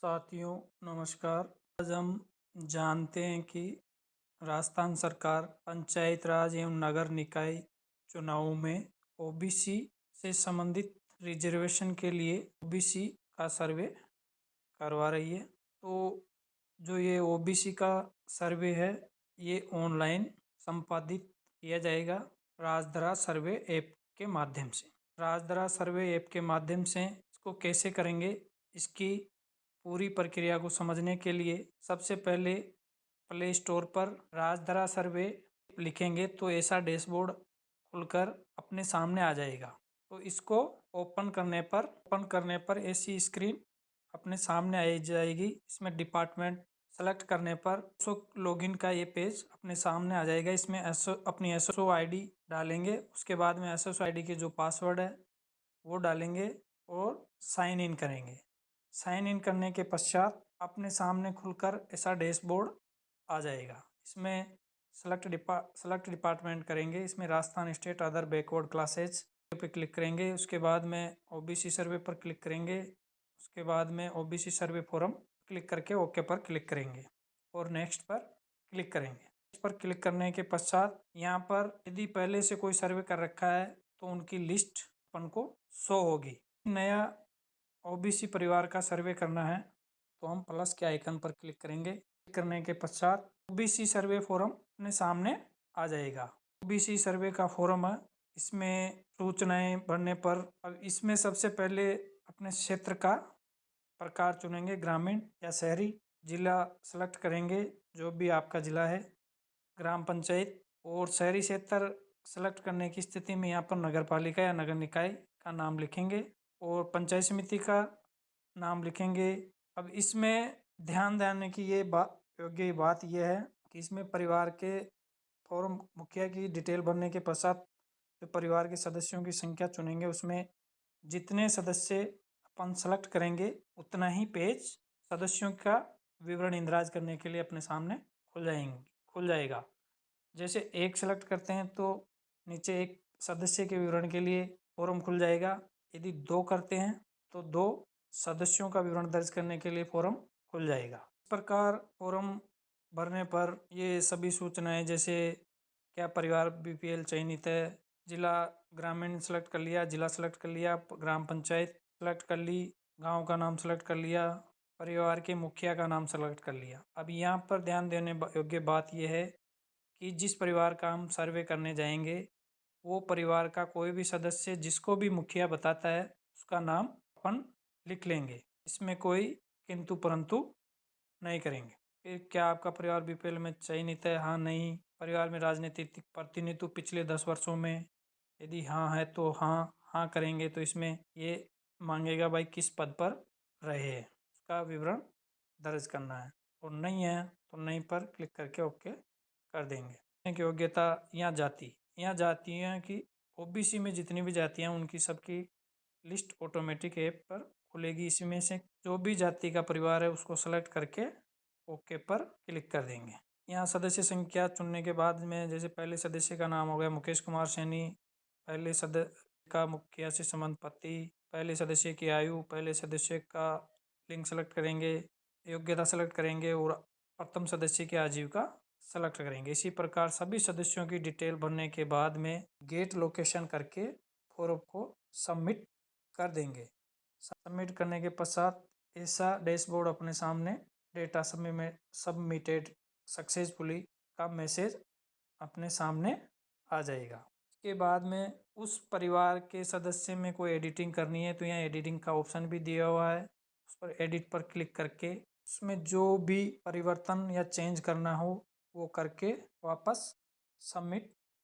साथियों नमस्कार। आज हम जानते हैं कि राजस्थान सरकार पंचायत राज एवं नगर निकाय चुनावों में ओबीसी से संबंधित रिजर्वेशन के लिए ओबीसी का सर्वे करवा रही है। तो जो ये ओबीसी का सर्वे है ये ऑनलाइन संपादित किया जाएगा राजधरा सर्वे ऐप के माध्यम से। राजधरा सर्वे ऐप के माध्यम से इसको कैसे करेंगे, इसकी पूरी प्रक्रिया को समझने के लिए सबसे पहले प्ले स्टोर पर राजधरा सर्वे लिखेंगे तो ऐसा डैशबोर्ड खुलकर अपने सामने आ जाएगा। तो इसको ओपन करने पर ऐसी स्क्रीन अपने सामने आ जाएगी। इसमें डिपार्टमेंट सेलेक्ट करने पर लॉगिन का ये पेज अपने सामने आ जाएगा। इसमें अपनी एसएसओ आईडी डालेंगे, उसके बाद में एसएसओ आईडी के जो पासवर्ड है वो डालेंगे और साइन इन करेंगे। साइन इन करने के पश्चात अपने सामने खुलकर ऐसा डैशबोर्ड आ जाएगा। इसमें सेलेक्ट डिपार्टमेंट करेंगे। इसमें Rajasthan state other backward classes पे क्लिक करेंगे। उसके बाद में ओबीसी सर्वे पर क्लिक करेंगे। उसके बाद में ओबीसी सर्वे फॉर्म क्लिक करके ओके पर क्लिक करेंगे और नेक्स्ट पर क्लिक करेंगे। इस पर क्लिक करने के पश्चात यहाँ पर यदि पहले से कोई सर्वे कर रखा है तो उनकी लिस्ट अपन को शो होगी। नया ओबीसी परिवार का सर्वे करना है तो हम प्लस के आइकन पर क्लिक करेंगे। क्लिक करने के पश्चात ओबीसी सर्वे फॉर्म अपने सामने आ जाएगा। ओबीसी सर्वे का फॉर्म है, इसमें सूचनाएं भरने पर अब इसमें सबसे पहले अपने क्षेत्र का प्रकार चुनेंगे, ग्रामीण या शहरी। जिला सेलेक्ट करेंगे जो भी आपका जिला है, ग्राम पंचायत। और शहरी क्षेत्र सेलेक्ट करने की स्थिति में यहाँ पर नगर पालिका या नगर निकाय का नाम लिखेंगे और पंचायत समिति का नाम लिखेंगे। अब इसमें ध्यान देने की ये योग्य बात यह है कि इसमें परिवार के फॉर्म मुखिया की डिटेल भरने के पश्चात जो परिवार के सदस्यों की संख्या चुनेंगे उसमें जितने सदस्य अपन सेलेक्ट करेंगे उतना ही पेज सदस्यों का विवरण इंदराज करने के लिए अपने सामने खुल जाएगा। जैसे एक सेलेक्ट करते हैं तो नीचे एक सदस्य के विवरण के लिए फॉर्म खुल जाएगा। यदि दो करते हैं तो दो सदस्यों का विवरण दर्ज करने के लिए फॉर्म खुल जाएगा। इस प्रकार फॉर्म भरने पर ये सभी सूचनाएं जैसे क्या परिवार बीपीएल चयनित है, जिला ग्रामीण सेलेक्ट कर लिया, जिला सेलेक्ट कर लिया, ग्राम पंचायत सेलेक्ट कर ली, गांव का नाम सेलेक्ट कर लिया, परिवार के मुखिया का नाम सेलेक्ट कर लिया। अब यहाँ पर ध्यान देने योग्य बात यह है कि जिस परिवार का हम सर्वे करने जाएंगे वो परिवार का कोई भी सदस्य जिसको भी मुखिया बताता है उसका नाम अपन लिख लेंगे। इसमें कोई किंतु परंतु नहीं करेंगे। फिर क्या आपका परिवार बीपीएल में चयनित है? हाँ नहीं। परिवार में राजनीतिक प्रतिनिधित्व पिछले 10 वर्षों में, यदि हाँ है तो हाँ करेंगे। तो इसमें ये मांगेगा भाई किस पद पर रहे हैं, उसका विवरण दर्ज करना है और नहीं है तो नहीं पर क्लिक करके ओके कर देंगे। योग्यता यहाँ जातियाँ की ओबीसी में जितनी भी जातियाँ उनकी सबकी लिस्ट ऑटोमेटिक ऐप पर खुलेगी। इसमें से जो भी जाति का परिवार है उसको सेलेक्ट करके ओके पर क्लिक कर देंगे। यहाँ सदस्य संख्या चुनने के बाद में जैसे पहले सदस्य का नाम हो गया मुकेश कुमार सैनी, पहले सदस्य का मुखिया से संबंध पति, पहले सदस्य की आयु, पहले सदस्य का लिंग सेलेक्ट करेंगे, योग्यता सेलेक्ट करेंगे और प्रथम सदस्य की आजीविका सेलेक्ट करेंगे। इसी प्रकार सभी सदस्यों की डिटेल भरने के बाद में गेट लोकेशन करके फॉर्म को सबमिट कर देंगे। सबमिट करने के पश्चात ऐसा डैशबोर्ड अपने सामने डेटा सबमिटेड सक्सेसफुली का मैसेज अपने सामने आ जाएगा। इसके बाद में उस परिवार के सदस्य में कोई एडिटिंग करनी है तो यहाँ एडिटिंग का ऑप्शन भी दिया हुआ है। उस पर एडिट पर क्लिक करके उसमें जो भी परिवर्तन या चेंज करना हो वो करके वापस सबमिट